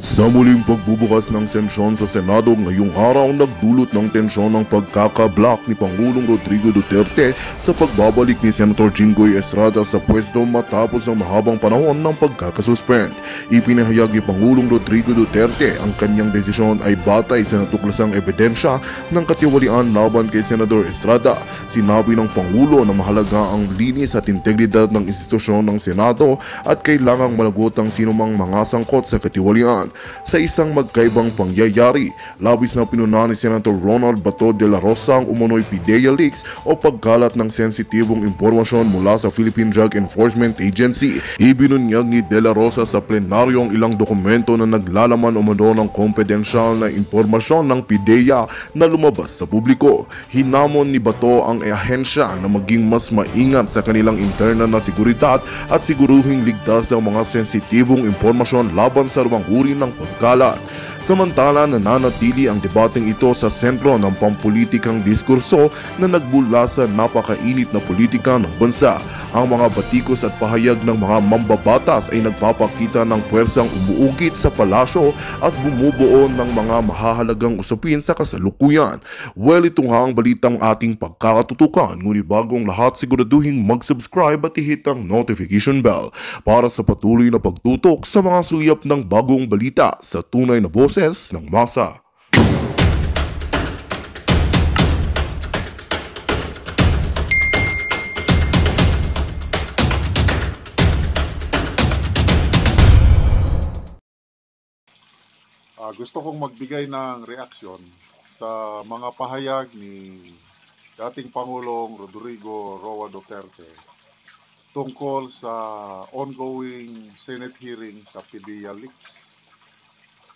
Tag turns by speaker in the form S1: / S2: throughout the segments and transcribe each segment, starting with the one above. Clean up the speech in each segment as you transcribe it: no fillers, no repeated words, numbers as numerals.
S1: Sa muling pagbubukas ng sesyon sa Senado ngayong araw, nagdulot ng tensyon ng pagkakablock ni Pangulong Rodrigo Duterte sa pagbabalik ni Senator Jinggoy Estrada sa pwesto matapos ang mahabang panahon ng pagkakasuspend. Ipinahayag ni Pangulong Rodrigo Duterte ang kanyang desisyon ay batay sa natuklasang ebidensya ng katiwalian laban kay Senator Estrada. Sinabi ng Pangulo na mahalaga ang linis at integridad ng institusyon ng Senado at kailangang malagot ang sinumang mga sangkot sa katiwalian. Sa isang magkaibang pangyayari, labis na pinuna ni Senator Ronald Bato de la Rosa ang umunoy PIDEA leaks o pagkalat ng sensitibong impormasyon mula sa Philippine Drug Enforcement Agency. Ibinunyag ni de la Rosa sa plenaryo ang ilang dokumento na naglalaman umano ng kompedensyal na impormasyon ng PIDEA na lumabas sa publiko. Hinamon ni Bato ang ahensya na maging mas maingat sa kanilang interna na seguridad at siguruhing ligtas ang mga sensitibong impormasyon laban sa lumang uri ng pagkalat. Samantala, nananatili ang debateng ito sa sentro ng pampulitikang diskurso na nagmula sa napakainit na politika ng bansa. Ang mga batikos at pahayag ng mga mambabatas ay nagpapakita ng puwersang umuugit sa palasyo at bumubuo ng mga mahahalagang usapin sa kasalukuyan. Well, ito nga ang balitang ating pagkakatutukan, ngunit bagong lahat siguraduhin mag-subscribe at i-hit ang notification bell para sa patuloy na pagtutok sa mga sulyap ng bagong balita sa tunay na boses ng masa.
S2: Gusto kong magbigay ng reaksyon sa mga pahayag ni dating Pangulong Rodrigo Roa Duterte tungkol sa ongoing Senate hearing sa PIDEA leaks.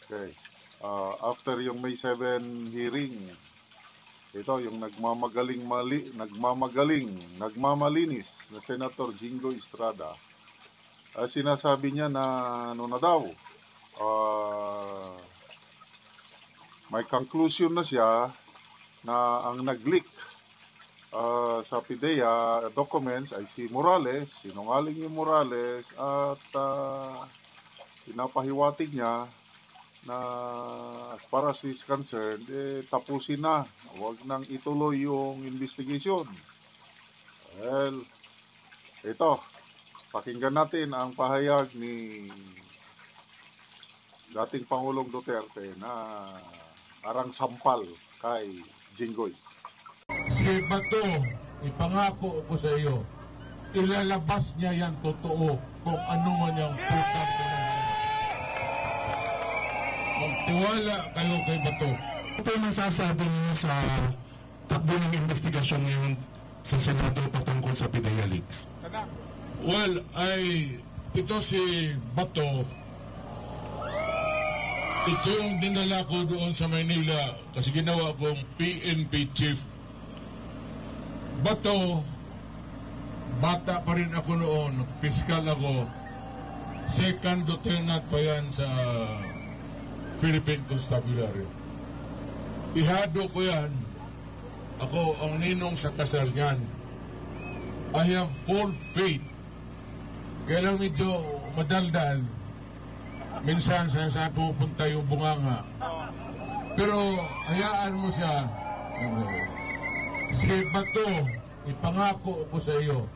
S2: Okay. After yung May 7 hearing, ito yung nagmamalinis na Senator Jinggoy Estrada, sinasabi niya na ano na daw, may conclusion na siya na ang nag-leak sa PIDEA documents ay si Morales, sinungaling yung Morales, at pinapahiwatig niya na as far as he's concerned, tapusin na, huwag nang ituloy yung investigation. Well, ito, pakinggan natin ang pahayag ni dating Pangulong Duterte na parang sampal kay Jinggoy.
S3: Si Bato, ipangako ko sa iyo, ilalabas niya yan totoo kung ano man yung pusang pinahayag. Magtiwala kayo kay Bato.
S4: Ito yung masasabi niyo sa takbo ng investigasyon ngayon sa Senado patungkol sa PIDEA leaks?
S3: Well, ito si Bato, ito yung dinala ko doon sa Manila kasi ginawa kong PNP chief. Bato, bata pa rin ako noon, fiscal ako, second lieutenant pa yan sa Philippine Constabulary. Ihado ko yan, ako ang ninong sa kasal niyan. I have full faith. Kaya lang medyo madaldal. Minsan saan pupunta yung bunganga. Pero hayaan mo siya. Si Bato, ipangako ko sa iyo,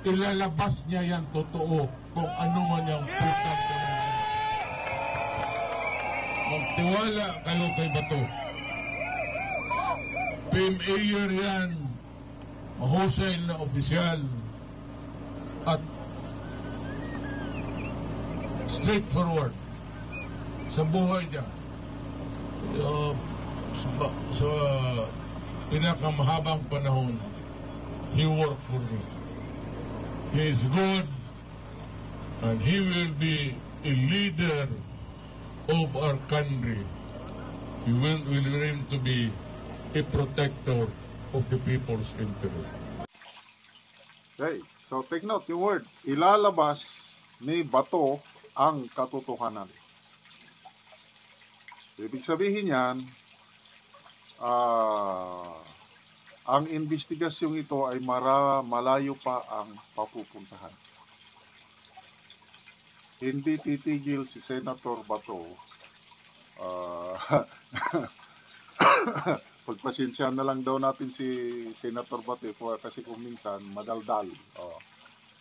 S3: ilalabas niya yan totoo kung ano man yung pusang pinahayag. Magtiwala kayo kay Bato. PMA yan, mahusay na opisyal at straightforward sa buhay niya. Sa pinakamahabang panahon, he worked for me. He is good and he will be a leader of our country. He will learn to be a protector of the people's interest.
S2: Okay, so take note yung word, ilalabas ni Bato ang katotohanan. Ibig sabihin yan, ang investigasyong ito ay malayo pa ang papupuntahan. Hindi titigil si Senator Bato Ah, pagpasensyahan na lang daw natin si Senator Bate kasi kung minsan madaldal.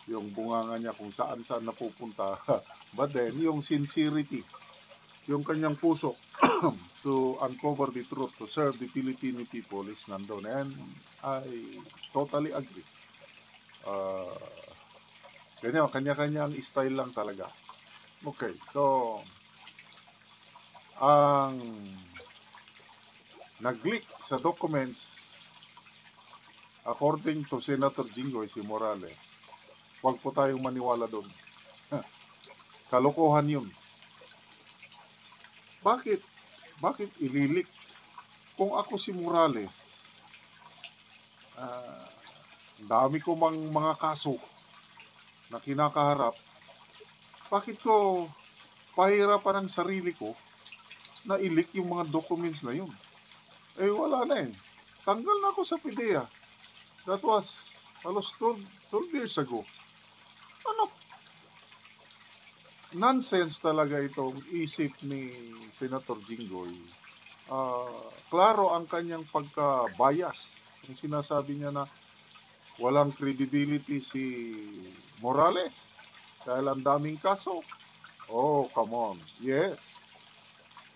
S2: Yung bunganga niya kung saan-saan napupunta. But then, yung sincerity, yung kanyang puso to uncover the truth, to serve the Filipino people is nandun. And I totally agree. Ganyan, kanya-kanyang style lang talaga. Okay, so, ang nag-leak sa documents, according to Senator Jinggoy si Morales, huwag po tayong maniwala doon. Kalokohan yun. Bakit? Bakit ililik? Kung ako si Morales, dami ko mga kaso na kinakaharap, bakit ko pahirapan ang sarili ko na ilik yung mga documents na yun? Eh wala na eh. Tanggal na ako sa PIDEA. That was halos 12 years ago. Ano? Nonsense talaga itong isip ni Senator Jinggoy. Klaro ang kanyang pagka-bias. Yung sinasabi niya na walang credibility si Morales dahil ang daming kaso. Oh, come on. Yes.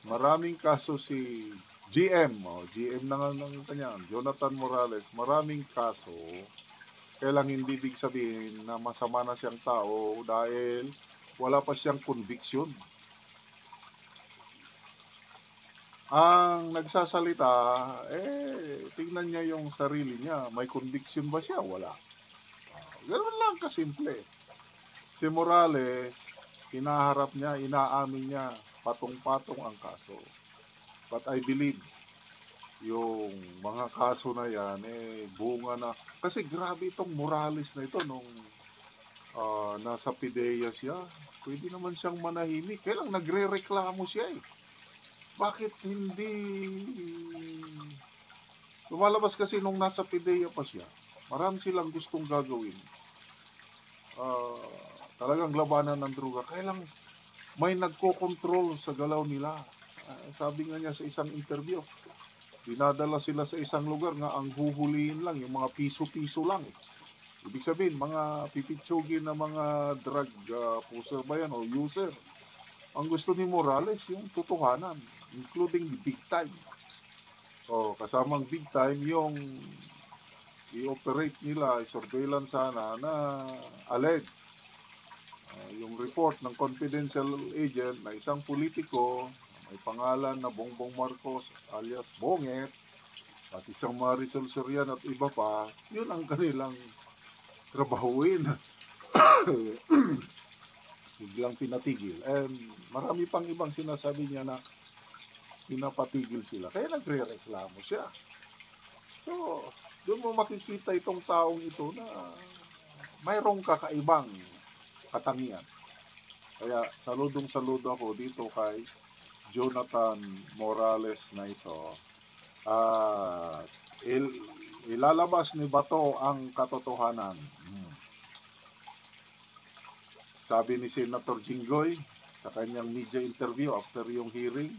S2: Maraming kaso si GM. GM na nga ng kanya, Jonathan Morales. Maraming kaso. Kaya lang hindi ibig sabihin na masama na siyang tao dahil wala pa siyang conviction. Ang nagsasalita, tingnan niya yung sarili niya. May conviction ba siya? Wala. Ganun lang kasimple. Si Morales, hinaharap niya, inaamin niya, patong-patong ang kaso. But I believe, yung mga kaso na yan, bunga na. Kasi grabe itong Morales na ito nung nasa PIDEA siya. Pwede naman siyang manahimik. Kaya lang nagre-reklamo siya eh. Bakit hindi lumalabas kasi nung nasa PIDEA pa siya, marami silang gustong gagawin. Talagang labanan ng droga. Kaya lang may nagko-control sa galaw nila. Sabi nga niya sa isang interview, dinadala sila sa isang lugar nga ang huhulihin lang, yung mga piso-piso lang. Ibig sabihin, mga pipitsugin na mga drug pusher ba yan o user. Ang gusto ni Morales, yung totohanan, including big time. Kasamang big time, yung i-operate nila, surveillance sana na alleged. Yung report ng confidential agent na isang politiko, may pangalan na Bongbong Marcos alias Bonget, at isang Marisol Soriano at iba pa, yun ang kanilang trabahuin. Biglang pinatigil. And marami pang ibang sinasabi niya na pinapatigil sila. Kaya nagre-reklamo siya. So, doon mo makikita itong taong ito na mayroong kakaibang katangian. Kaya saludong-saludo ako dito kay Jonathan Morales na ito. Ilalabas ni Bato ang katotohanan. Sabi ni Senator Jinggoy sa kanyang media interview after yung hearing,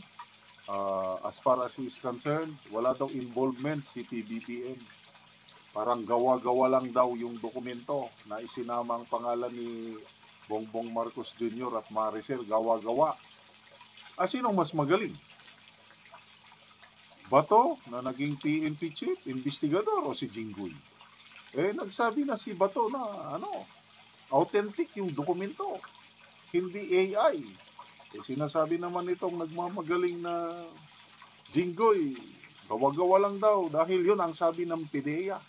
S2: as far as he is concerned, wala daw involvement si PBBM. Parang gawa-gawa lang daw yung dokumento na isinama ang pangalan ni Bongbong Marcos Jr. at Maricel, gawa-gawa. Sinong mas magaling? Bato na naging PNP chief, investigador, o si Jinggoy? Nagsabi na si Bato na authentic yung dokumento, hindi AI. Sinasabi naman itong nagmamagaling na Jinggoy, gawa-gawa lang daw dahil yun ang sabi ng PIDEA.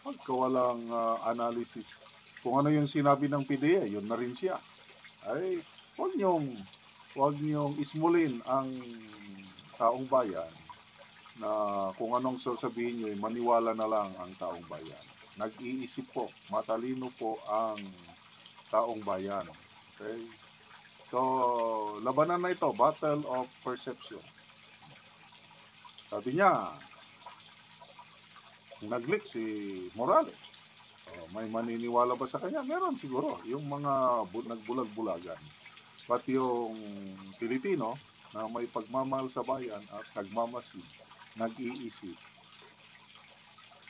S2: Pagkawalang analysis. Kung ano yung sinabi ng PIDEA, yun na rin siya. Huwag niyong ismulin ang taong bayan na kung anong sasabihin niyo, maniwala na lang ang taong bayan. Nag-iisip po, matalino po ang taong bayan. Okay? So, labanan na ito, battle of perception. Sabi niya, nag-leak si Morales. May maniniwala ba sa kanya? Meron siguro, yung mga nagbulag-bulagan. Pati yung Pilipino, na may pagmamahal sa bayan at nagmamasid, nag-iisip,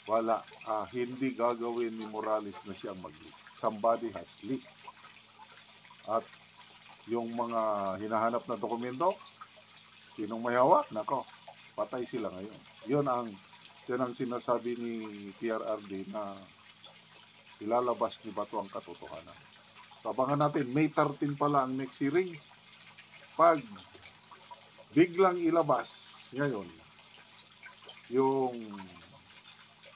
S2: wala, hindi gagawin ni Morales na siyang mag-leak. Somebody has leaked. At yung mga hinahanap na dokumento, sinong may hawak? Nako, patay sila ngayon. Yun ang sinasabi ni PRRD na ilalabas ni Bato ang katotohanan. Abangan natin, May 13 pala ang next hearing. Pag biglang ilabas ngayon yung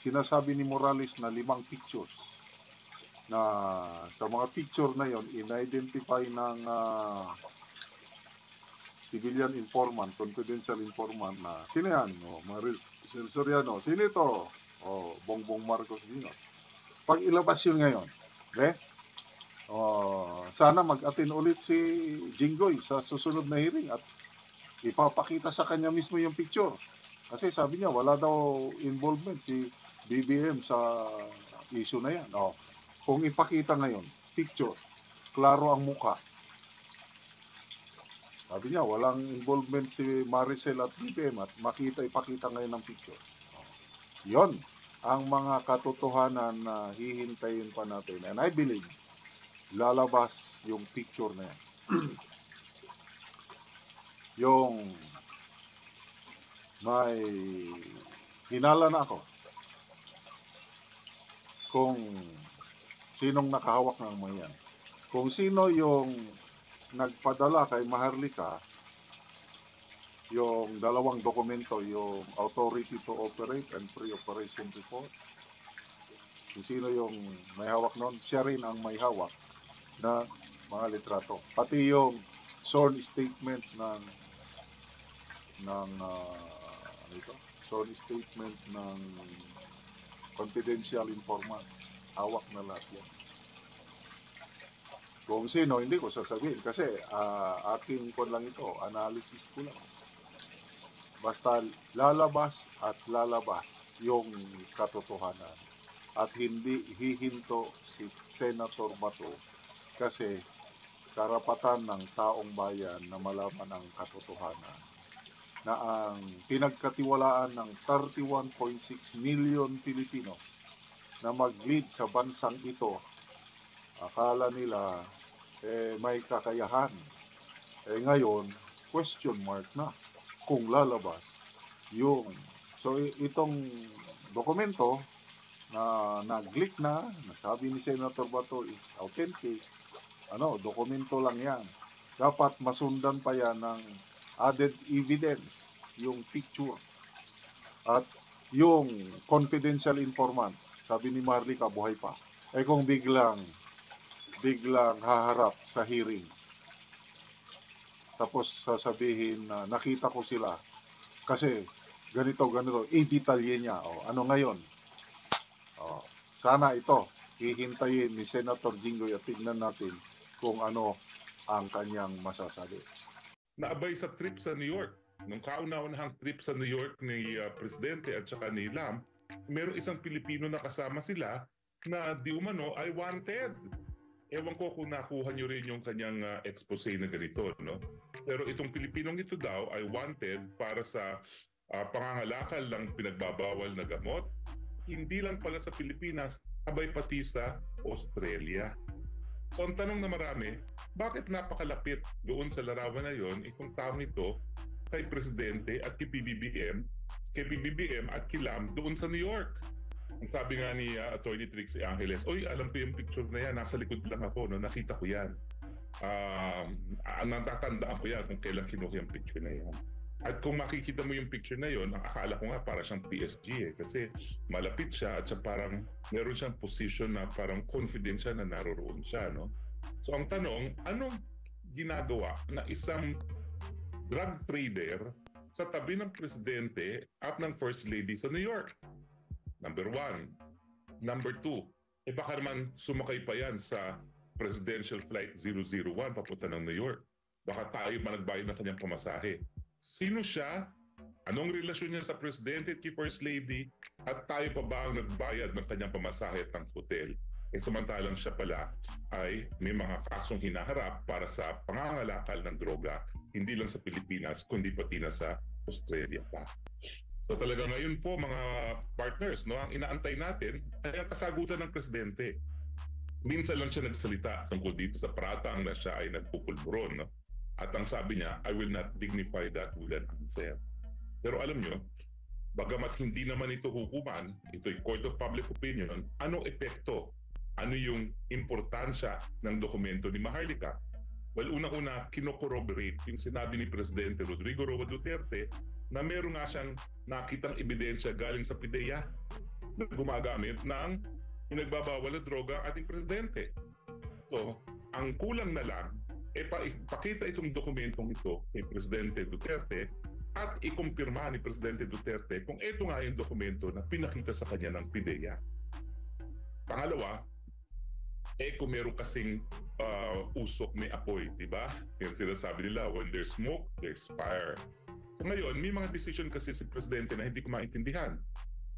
S2: sinasabi ni Morales na 5 pictures, na sa mga picture na yon in-identify ng civilian informant, confidential informant na sino yan? Maril Soriano, sino ito? Bongbong Marcos Jr. Pag ilabas yun ngayon, sana mag-attend ulit si Jinggoy sa susunod na hearing at ipapakita sa kanya mismo yung picture. Kasi sabi niya, wala daw involvement si BBM sa issue na yan. Kung ipakita ngayon, picture, klaro ang muka. Sabi niya, walang involvement si Maricel at BBM at ipakita ngayon ng picture. Yon ang mga katotohanan na hihintayin pa natin. And I believe, lalabas yung picture na yan. Yung may hinala na ako kung sinong nakahawak ng mga yan. Kung sino yung nagpadala kay Maharlika, yung 2 dokumento, yung Authority to Operate and Pre-Operation Report. Kung sino yung may hawak noon, siya rin ang may hawak na mga litrato. Pati yung sworn statement sworn statement ng confidential informant, hawak na lahat yan. Kung sino, hindi ko sasabihin kasi aking lang ito, analysis ko lang. Basta lalabas at lalabas yung katotohanan at hindi hihinto si Senator Bato kasi karapatan ng taong bayan na malaman ang katotohanan na ang pinagkatiwalaan ng 31.6 million Pilipino na mag-lead sa bansang ito, akala nila may kakayahan. Ngayon, question mark na kung lalabas yung. So itong dokumento na nag-leak na, nasabi ni Senator Bato is authentic, dokumento lang yan. Dapat masundan pa yan ng added evidence, yung picture. At yung confidential informant, sabi ni Marlica, buhay pa. Kung biglang haharap sa hearing, tapos sasabihin na nakita ko sila, kasi ganito, i-detalye niya. Ano ngayon? Sana ito, hihintayin ni Senator Jinggoy at tignan natin kung ano ang kanyang masasabi.
S5: Naabay sa trip sa New York. Nung kauna-unahang trip sa New York ni Presidente at saka ni Lam, merong isang Pilipino na kasama sila na di umano ay wanted. Ewan ko kung nakuha nyo rin yung kanyang expose na ganito, no? Pero itong Pilipinong ito daw ay wanted para sa pangangalakal ng pinagbabawal na gamot. Hindi lang pala sa Pilipinas, abay pati sa Australia. So ang tanong na marami, bakit napakalapit doon sa larawan na yon itong taong ito kay Presidente at kay PBBM at kay Lam doon sa New York? Ang sabi nga ni Attorney Trixie Angeles, oy, alam ko yung picture na yan, nasa likod lang ako, no? Nakita ko yan. Natatandaan ko yan kung kailan kinuha yung picture na yan. At kung makikita mo yung picture na yon, ang akala ko nga para siyang PSG kasi malapit siya at siya parang meron siyang position na parang confidential na naroroon siya, no? So ang tanong, anong ginagawa na isang drug trader sa tabi ng Presidente at ng First Lady sa New York? Number 1. Number 2, baka naman sumakay pa yan sa Presidential Flight 001 papunta ng New York. Baka tayo pa nagbayad ng kanyang pamasahe. Sino siya? Anong relasyon niya sa Presidente at kay First Lady? At tayo pa ba ang nagbayad ng kanyang pamasahe at ng hotel? Samantalang siya pala ay may mga kasong hinaharap para sa pangangalakal ng droga hindi lang sa Pilipinas, kundi pati na sa Australia pa. So talaga ngayon po mga partners, no, ang inaantay natin ay ang kasagutan ng presidente. Minsan lang siya nagsalita tungkol dito sa pratang na siya ay nagpupulburon. No? At ang sabi niya, I will not dignify that with an answer. Pero alam nyo, bagamat hindi naman ito hukuman, ito'y court of public opinion, anong epekto? Ano yung importansya ng dokumento ni Maharlika? Well, unang-una, kinocorroborate yung sinabi ni Presidente Rodrigo Roa Duterte na meron nga siyang nakitang ebidensya galing sa PIDEA na gumagamit ng pinagbabawal na droga ang ating Presidente. So, ang kulang na lang, pakita itong dokumentong ito kay Presidente Duterte at ikumpirma ni Presidente Duterte kung ito nga yung dokumento na pinakita sa kanya ng PIDEA. Pangalawa, kung meron kasing usok may apoy, di ba? Sinasabi nila, when there's smoke, there's fire. So ngayon, may mga decision kasi si Presidente na hindi ko maintindihan.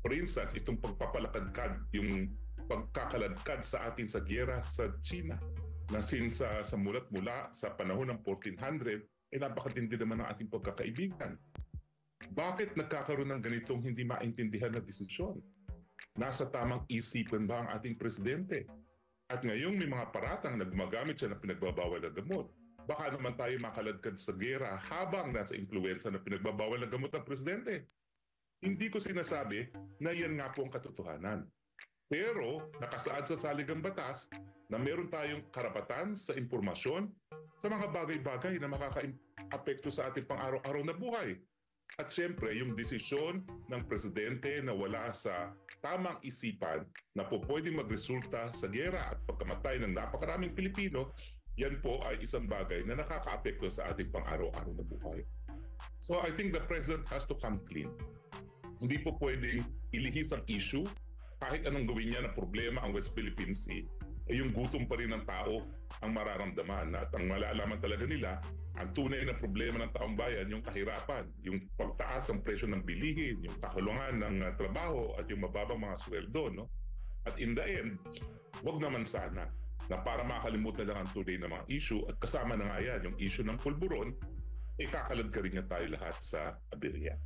S5: For instance, itong pagpapalakadkad, yung pagkakaladkad sa atin sa giyera sa China, na since sa mulat-mula sa panahon ng 1400, napakatindi naman ang ating pagkakaibigan. Bakit nagkakaroon ng ganitong hindi maintindihan na desisyon? Nasa tamang isipan ba ang ating Presidente? At ngayong may mga paratang na gumagamit siya ng pinagbabawal na gamot, baka naman tayo makaladkad sa gera habang nasa impluensya ng pinagbabawal na gamot ng Presidente. Hindi ko sinasabi na yan nga po ang katotohanan. Pero nakasaad sa saligang batas na meron tayong karapatan sa impormasyon sa mga bagay-bagay na makaka-apekto sa ating pang-araw-araw na buhay. At siyempre, yung desisyon ng Presidente na wala sa tamang isipan na po pwedeng magresulta sa giyera at pagkamatay ng napakaraming Pilipino, yan po ay isang bagay na nakaka-apekto sa ating pang-araw-araw na buhay. So I think the President has to come clean. Hindi po pwedeng ilihis ang issue kahit anong gawin niya na problema ang West Philippine Sea, yung gutom pa rin ng tao ang mararamdaman at ang malalaman talaga nila ang tunay na problema ng taong bayan, yung kahirapan, yung pagtaas ng presyo ng bilihin, yung kakulungan ng trabaho at yung mababang mga sweldo. No? At in the end, wag naman sana na para makalimutan lang ang tunay na mga issue at kasama na nga yan, yung issue ng pulburon, kakalad ka rin niya tayo lahat sa aberya.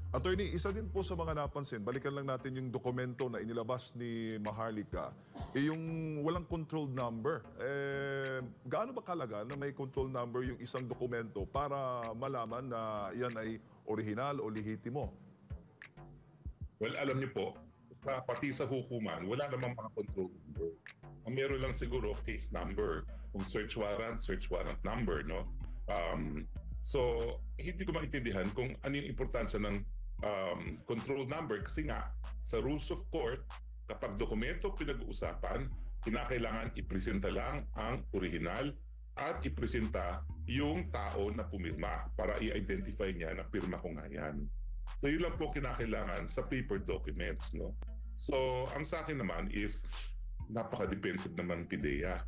S2: Attorney, isa din po sa mga napansin, balikan lang natin yung dokumento na inilabas ni Maharlika, yung walang control number. Gaano ba kalaga na may control number yung isang dokumento para malaman na yan ay original o lehitimo?
S5: Well, alam niyo po, pati sa hukuman, wala namang mga control number. Ang meron lang siguro case number. Kung search warrant number, no? So, hindi ko maintindihan kung ano yung importansya ng control number kasi nga sa rules of court, kapag dokumento pinag-uusapan, kinakailangan ipresenta lang ang original at ipresenta yung tao na pumirma para i-identify niya na pirma ko nga yan. So yun lang po kinakailangan sa paper documents. No? So ang sa akin naman is napaka-defensive naman PIDEA.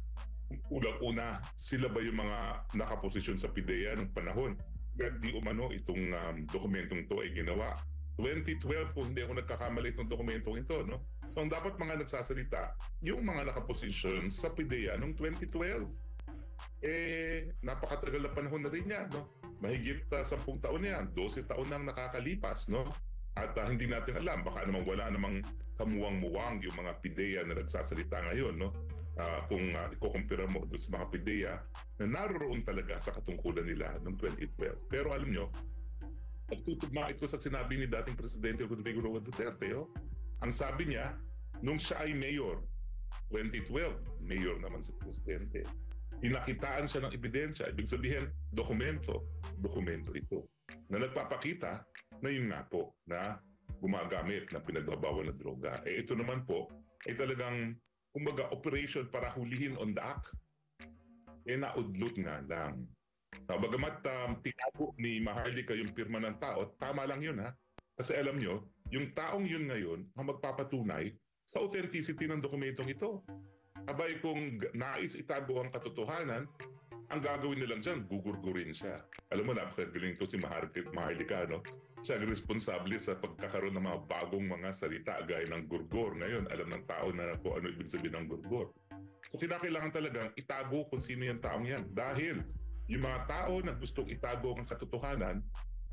S5: Unang-una, sila ba yung mga nakaposisyon sa PIDEA nung panahon? Di umano itong dokumentong ito ay ginawa. 2012 kung hindi ako nagkakamali itong dokumentong ito. No? So ang dapat mga nagsasalita, yung mga nakaposisyon sa PIDEA noong 2012. Napakatagal na panahon na rin yan. No? Mahigit 10 taon na yan, 12 taon nang nakakalipas. No? At hindi natin alam, baka namang wala namang kamuwang-muwang yung mga PIDEA na nagsasalita ngayon. No? Kung ikukumpira mo doon sa mga PIDEA na naroon talaga sa katungkulan nila noong 2012. Pero alam nyo, pagtutugma ito sa sinabi ni dating Presidente Rodrigo Roa Duterte. Oh. Ang sabi niya, nung siya ay mayor, 2012, mayor naman si Presidente, pinakitaan siya ng ebidensya, ibig sabihin, dokumento ito, na nagpapakita na yun nga po, na gumagamit ng pinagbabawal na droga. Ito naman po, ay talagang kumbaga operation para hulihin on the act, naudlot nga lang. Bagamat tinago ni Maharlika yung pirma ng tao, tama lang yun ha. Kasi alam nyo, yung taong yun ngayon ang magpapatunay sa authenticity ng dokumentong ito. Abay kung nais itago ang katotohanan, ang gagawin nilang dyan, gugurgurin siya. Alam mo, napakagaling ito si Maharlika, no? Siya ang responsable sa pagkakaroon ng mga bagong mga salita gaya ng gurgor. Ngayon, alam ng tao na kung ano ibig sabihin ng gurgor. So kinakailangan talagang itago kung sino yung taong yan. Dahil Yung mga tao na gustong itago ang katotohanan,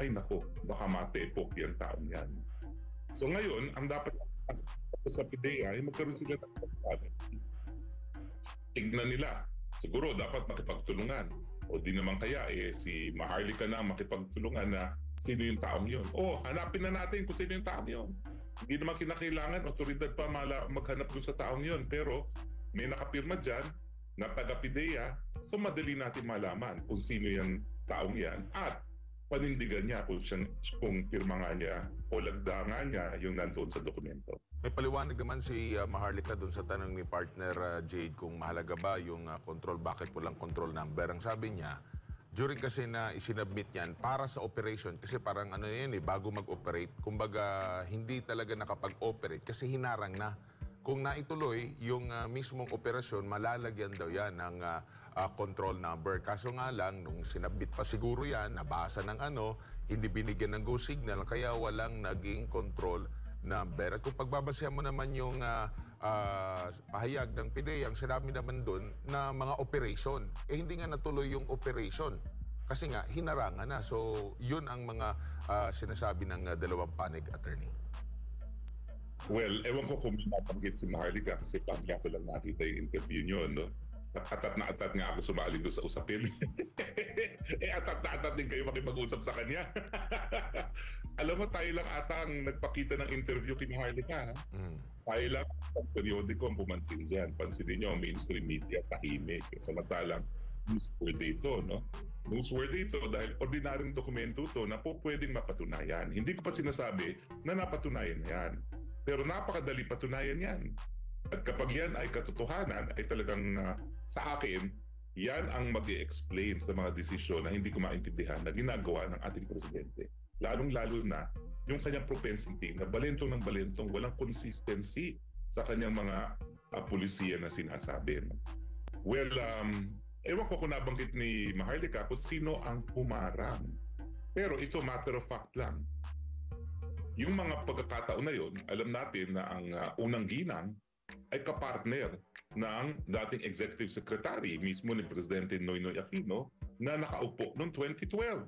S5: ay nako, baka matepok yung taong yan. So ngayon, ang dapat sa PIDEA ay magkaroon sila ng transparency. Tignan nila. Siguro dapat makipagtulungan. O di naman kaya, si Maharlika na makipagtulungan na sino yung taong yun. Hanapin na natin kung sino yung taong yun. Hindi naman kinakailangan, otoridad pa maghanap dun sa taong yun. Pero may nakapirma dyan na taga-PIDEA, so madali natin malaman kung sino yung taong yan. At panindigan niya kung pirma nga niya o lagda nga niya yung nandoon sa dokumento.
S6: May paliwanag naman si Maharlika doon sa tanong ni partner Jade kung mahalaga ba yung control, bakit walang control number. Ang sabi niya, during kasi na isinabmit yan para sa operation, kasi parang ano yan bago mag-operate, kumbaga hindi talaga nakapag-operate kasi hinarang na. Kung naituloy yung mismong operasyon, malalagyan daw yan ng control number. Kaso nga lang, nung sinabit pa siguro yan, nabasa ng hindi binigyan ng go signal, kaya walang naging control number. At kung pagbabasehan mo naman yung pahayag ng PIDEA, ang sinabi naman doon na mga operation, hindi nga natuloy yung operation. Kasi nga, hinarangan na. So, yun ang mga sinasabi ng dalawang panig attorney.
S5: Well, ewan ko kung may nabanggit si Maharlika kasi pangya ko lang nakita yung interview nyo, no? Atat na atat nga ako sumali doon sa usapin. Atat na atat din kayo makipag-usap sa kanya. Alam mo, tayo lang ata ang nagpakita ng interview kay Maharlika. Tayo lang sa periodiko ang pumansin dyan. Pansinin nyo, mainstream media, tahimik. Samantalang newsworthy ito, no? Newsworthy ito dahil ordinaryong dokumento ito na po pwedeng mapatunayan. Hindi ko pa sinasabi na napatunayan yan. Pero napakadali patunayan yan. At kapag yan ay katotohanan, ay talagang sa akin, yan ang mag-i-explain sa mga desisyon na hindi ko maintindihan na ginagawa ng ating presidente. Lalong-lalo na yung kanyang propensity na balentong ng balentong, walang consistency sa kanyang mga pulisiya na sinasabi. Well, ewan ko kung nabanggit ni Maharlika kung sino ang pumarang. Pero ito matter of fact lang. Yung mga pagkakataon na yun, alam natin na ang unang ginang ay kapartner ng dating executive secretary mismo ni Presidente Noynoy Aquino na nakaupo noong 2012.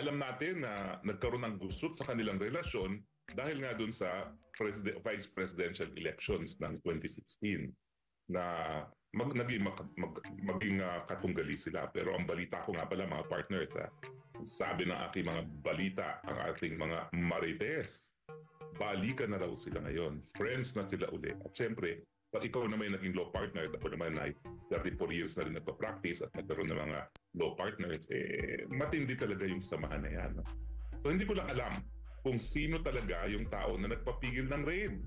S5: Alam natin na nagkaroon ng gusot sa kanilang relasyon dahil nga dun sa vice presidential elections ng 2016 na maging katunggali sila. Pero ang balita ko nga pala mga partners, sabi ng aking mga balita, ang ating mga marites, balikan na raw sila ngayon. Friends na sila uli. At syempre, pag ikaw na may naging law partner, ako naman ay 34 years na rin nagpa-practice at nagkaroon ng mga law partners, matindi talaga yung samahan na yan. So hindi ko lang alam kung sino talaga yung tao na nagpapigil ng raid.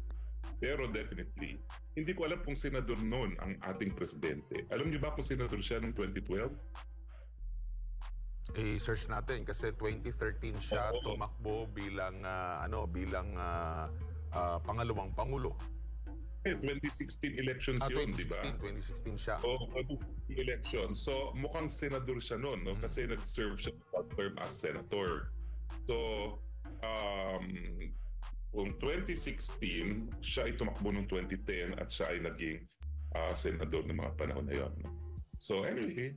S5: Pero definitely, hindi ko alam kung senador noon ang ating presidente. Alam niyo ba kung senador siya noong 2012?
S6: I-search natin kasi 2013 siya tumakbo bilang pangalawang pangulo.
S5: 2016 elections yun, di ba?
S6: 2016 siya.
S5: 2016 elections. So mukhang senador siya noon, no? Kasi nag-serve siya short term as senator. So, kung 2016, siya ay tumakbo noong 2010 at siya ay naging senador ng mga panahon na yun. So anyway,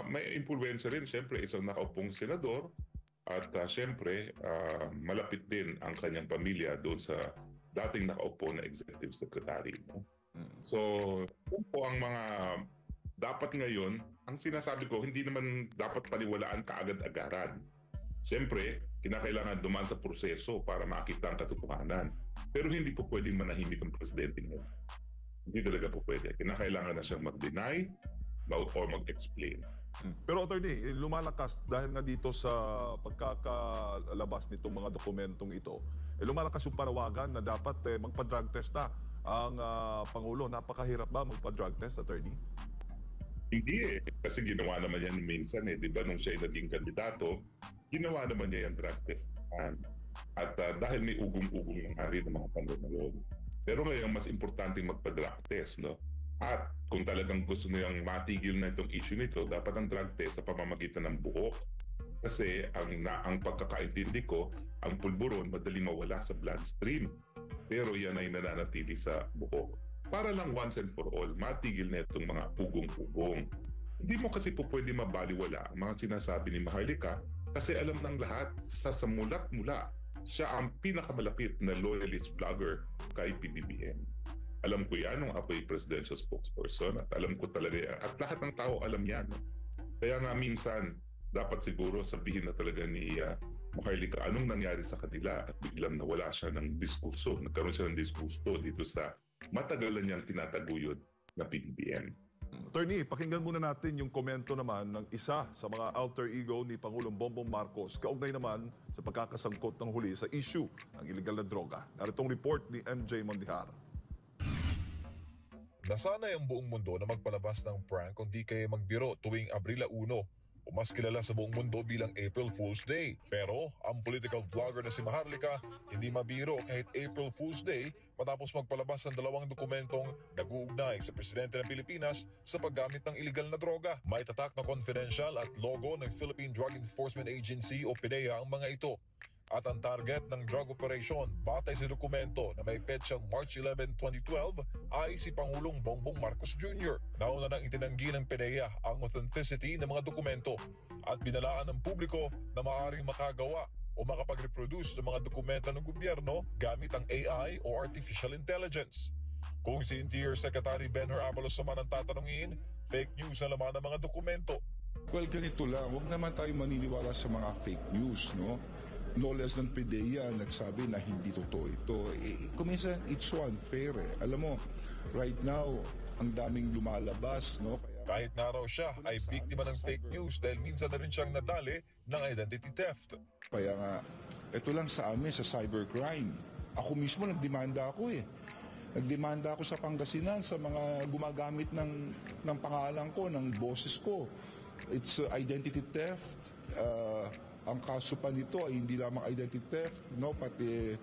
S5: may impluwensya rin siyempre isang nakaupong senador at siyempre malapit din ang kanyang pamilya doon sa dating nakaupo na executive secretary. No? So yun po ang mga dapat ngayon, ang sinasabi ko, hindi naman dapat paniwalaan kaagad-agaran. Siyempre, kinakailangan dumaan sa proseso para makita ang katotohanan. Pero hindi po pwedeng manahimik ang presidente ngayon. Hindi talaga po pwede. Kinakailangan na siyang mag-deny or mag-explain.
S7: Pero attorney, lumalakas dahil nga dito sa pagkakalabas nitong mga dokumentong ito, lumalakas yung parawagan na dapat magpa-drug test na ang Pangulo. Napakahirap ba magpa-drug test, attorney?
S5: Hindi kasi ginawa naman yan minsan di ba nung siya ay naging kandidato, ginawa naman niya yung drug test. At dahil may ugong-ugong ng hari ng mga panahon na yun. Pero ngayon, mas importante magpa-drug test, no? At kung talagang gusto niyang matigil na itong issue nito, dapat ang drug test sa pamamagitan ng buhok. Kasi ang pagkakaintindi ko, ang pulburon madaling mawala sa bloodstream. Pero yan ay nananatili sa buhok. Para lang once and for all, matigil na itong mga ugong-ugong. Hindi mo kasi po pwede mabaliwala ang mga sinasabi ni Maharlika kasi alam ng lahat sa mulat-mula siya ang pinakamalapit na loyalist vlogger kay PBBM. Alam ko yan nung ako'y presidential spokesperson at alam ko talaga yan. At lahat ng tao alam yan. Kaya nga minsan, dapat siguro sabihin na talaga ni Maharlika anong nangyari sa kanila at biglang nawala siya ng diskurso. Nagkaroon siya ng diskurso dito sa matagal na niyang tinataguyod na PBBM.
S7: Attorney, pakinggan muna natin yung komento naman ng isa sa mga alter ego ni Pangulong Bongbong Marcos kaugnay naman sa pagkakasangkot ng huli sa issue ng illegal na droga. Naritong report ni MJ Mondihar.
S8: Nasanay ang buong mundo na magpalabas ng prank kung di kayo magbiro tuwing Abril 1 o mas kilala sa buong mundo bilang April Fool's Day. Pero ang political vlogger na si Maharlika hindi mabiro kahit April Fool's Day matapos magpalabas ng 2 dokumentong nag-uugnay sa presidente ng Pilipinas sa paggamit ng illegal na droga. May tatak na confidential at logo ng Philippine Drug Enforcement Agency o PDEA ang mga ito. At ang target ng drug operation batay sa dokumento na may petsang March 11, 2012 ay si Pangulong Bongbong Marcos Jr. Nauna nang itinanggi ng PDEA ang authenticity ng mga dokumento at binalaan ng publiko na maaaring makagawa o makapag-reproduce ng mga dokumento ng gobyerno gamit ang AI o Artificial Intelligence. Kung si Interior Secretary Benhur Abalos naman ang tatanungin, fake news ang laman ng mga dokumento.
S9: Well, ganito lang. Huwag naman tayo maniniwala sa mga fake news, no? No less than PDEA nagsabi na hindi totoo ito. Kuminsan, it's so unfair. Alam mo, right now, ang daming lumalabas, no?
S8: Kahit nga raw siya ay biktima ng fake news dahil minsan na rin siyang nadali ng identity theft.
S9: Kaya nga, ito lang sa amin, sa cybercrime. Ako mismo, nagdemanda ako eh. Nagdemanda ako sa Pangasinan sa mga gumagamit ng pangalan ko, ng boses ko. It's identity theft. Ang kaso pa nito ay hindi lamang identity theft, no, pati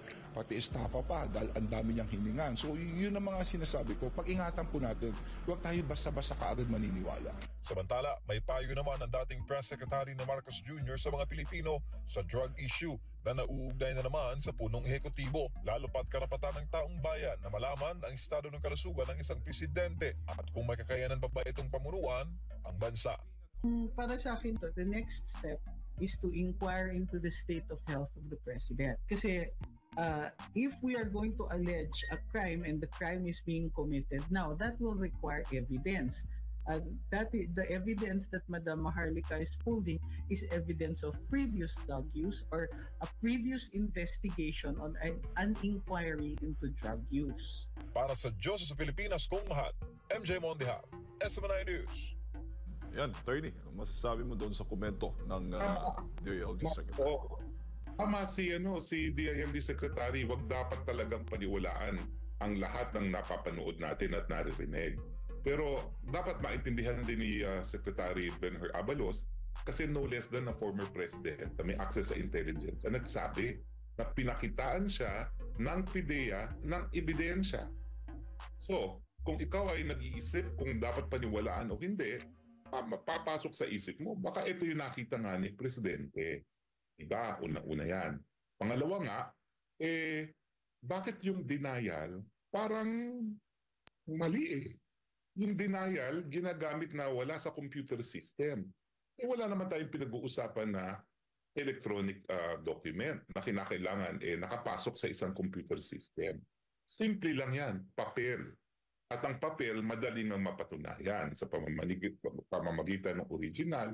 S9: estafa pa dahil ang dami niyang hiningan. So yun ang mga sinasabi ko. Pag-ingatan po natin, huwag tayo basta-basta kaagad maniniwala.
S8: Samantala, may payo naman ang dating Press Secretary na Marcos Jr. sa mga Pilipino sa drug issue na nauugnay na naman sa punong ehekutibo. Lalo pat karapatan ng taong bayan na malaman ang estado ng kalusugan ng isang presidente at kung may kakayanan pa ba itong pamunuan ang bansa.
S10: Para sa akin to, the next step is to inquire into the state of health of the president. Kasi if we are going to allege a crime and the crime is being committed now, that will require evidence. The evidence that Madam Maharlika is holding is evidence of previous drug use or a previous investigation on an inquiry into drug use.
S8: Para sa Diyos sa Pilipinas kung mahal, MJ Mondihar, SMNI News.
S7: Yan, attorney, masasabi mo doon sa komento ng DILG Secretary?
S5: Tama si DILG Secretary, wag dapat talagang paniwalaan ang lahat ng napapanood natin at naririnig. Pero dapat maintindihan din ni Secretary Benhur Abalos kasi no less than a former president na may access sa intelligence ang nagsabi na pinakitaan siya ng PDEA ng ebidensya. So, kung ikaw ay nag-iisip kung dapat paniwalaan o hindi, papasok sa isip mo, baka ito yung nakita nga ni Presidente. Diba? Una-una yan. Pangalawa nga, bakit yung denial parang mali eh? Yung denial, ginagamit na wala sa computer system. Wala naman tayong pinag-uusapan na electronic document na kinakailangan nakapasok sa isang computer system. Simple lang yan, papel. At ang papel, madaling ang mapatunayan sa pamamagitan ng original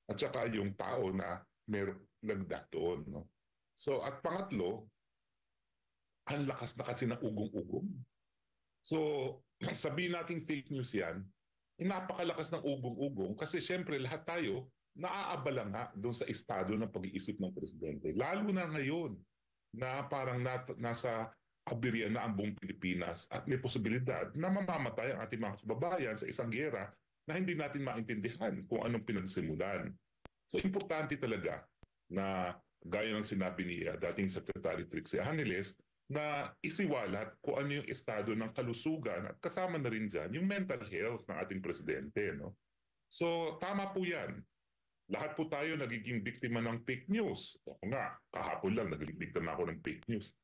S5: at saka yung tao na meron lagda doon. No? So, at pangatlo, ang lakas na kasi ng ugong-ugong. So, sabihin natin fake news yan, napakalakas ng ugong-ugong kasi syempre lahat tayo naaabala nga doon sa estado ng pag-iisip ng presidente. Lalo na ngayon na parang nasa abirya na ang buong Pilipinas at may posibilidad na mamamatay ang ating mga kababayan sa isang giyera na hindi natin maintindihan kung anong pinagsimulan. So importante talaga na gaya ng sinabi ni dating Secretary Trixie Angeles na isiwalat kung ano yung estado ng kalusugan at kasama na rin dyan yung mental health ng ating presidente. No? So tama po yan. Lahat po tayo nagiging biktima ng fake news. Ako nga, kahapon lang nagiging biktima ako ng fake news.